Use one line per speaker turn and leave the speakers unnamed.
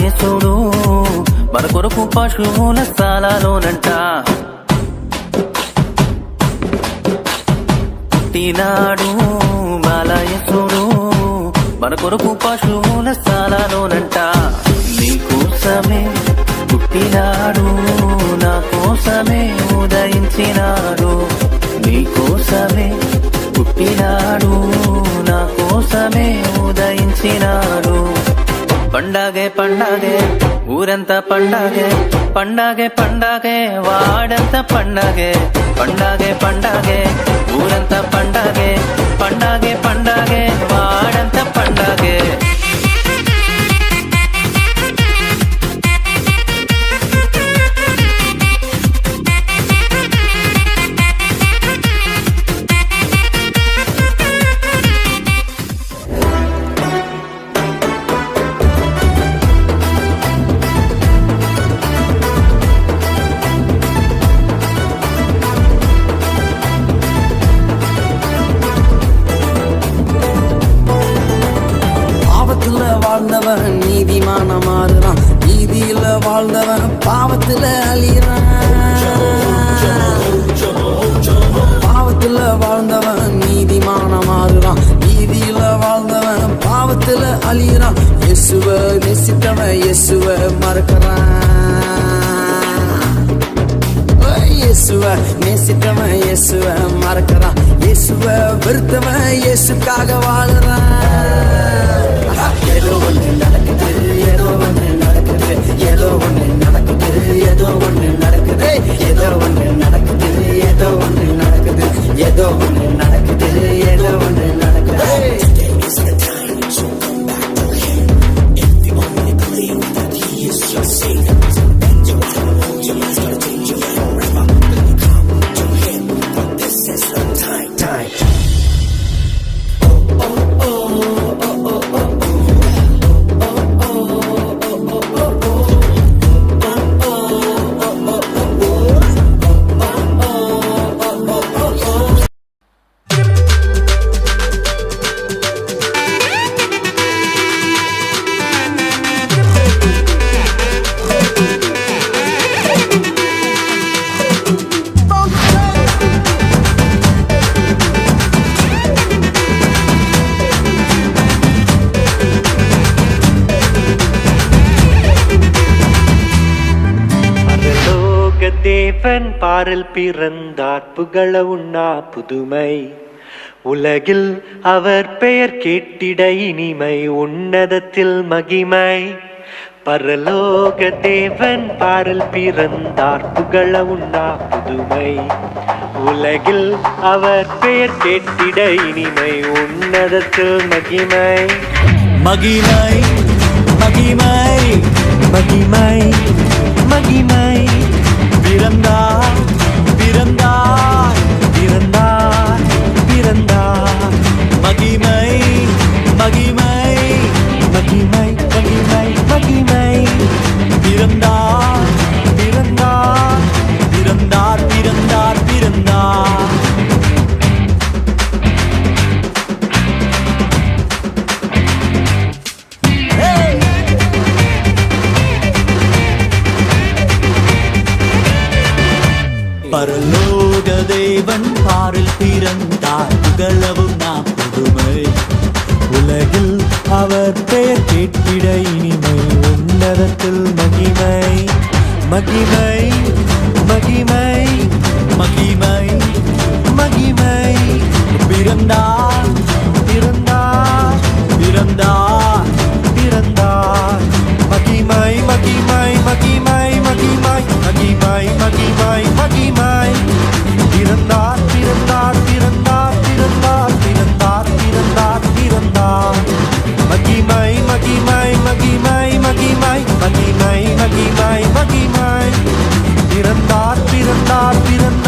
బాలయేసుడు మన కొరకు పశువుల స్థలాలోనంట పుట్టినాడు. బాలయేసుడు మన కొరకు పశువుల స్థలాలోనంట. నీకోసమే పుట్టినాడు, నా కోసమే ఉదయించినాడు. నీకోసమే పుట్టినాడు, నా కోసమే ఉదయించినాడు. పండగే పండగే ఊరంతా పండగే, పండగే పండగే వాడంతా పండగే. పండగే పండగే ఊరంతా పండగే, పండగే పండగే వాడంతా పండగే.
வாழ்ந்தவன் நீதிமான மாறுறான், நீதியில வாழ்ந்தவன் பாவத்துல அழிறான். பாவத்துல வாழ்ந்தவன் நீதிமான மாறுறான், நீதியில வாழ்ந்தவன் பாவத்துல அழிறான். இயேசுவ நேசித்தவன் இயேசுவ மறக்கிறான். இயேசுவ நேசித்தவன் இயேசுவ மறக்கிறான். இயேசுவ வெறுத்தவன் இயேசுக்காக வாழுறான். ஏதோ ஒன்று நடக்குது, ஏதோ ஒன்று நடக்குது, ஏதோ ஒன்று நடக்குது, ஏதோ ஒன்று நடக்குது, ஏதோ ஒன்று நடக்குது, ஏதோ ஒன்று நடக்குது, ஏதோ ஒன்று நடக்குது, ஏதோ ஒன்று நடக்குது.
தேவன் பாரில் பிறந்தார், புகழ உண்ணா புதுமை. உலகில் அவர் பெயர் கேட்டிட இனிமை, உன்னதத்தில் மகிமை. பரலோக தேவன் பாரில் பிறந்தார், புகழ உண்ணா புதுமை. உலகில் அவர் பெயர் கேட்டிட இனிமை, உன்னதத்தில் மகிமை. மகிமை மகிமை மகிமை மகிமை. பிறந்தார் பிறந்தார் பிறந்தார் பிறந்தார். மகிமை மகிமை மகிமை மகிமை மகிமை. பிறந்தார் பிறந்தார் பிறந்தார் பிறந்தார் பிறந்தார்.
பரலோக தேவன் பாரில் பிறந்தார், புகழவும் நாம் புதுமை. உலகில் அவர் பெயர் கேட்டிட இனிமை, உன்னதத்தில் மகிமை. மகிமை மகிமை மகிமை மகிமை. பிறந்தார் பிறந்தார் பிறந்தார் பிறந்தார். மகிமை மகிமை மகிமை மகிமை மகிமை மகிமை மகிமை. பிறந்தார் பிறந்தார் பிறந்தார் பிறந்தார் பிறந்தார் பிறந்தார் பிறந்தார். மகிமை மகிமை மகிமை மகிமை மகிமை மகிமை மகிமை. பிறந்தார் பிறந்தார் பிறந்தார்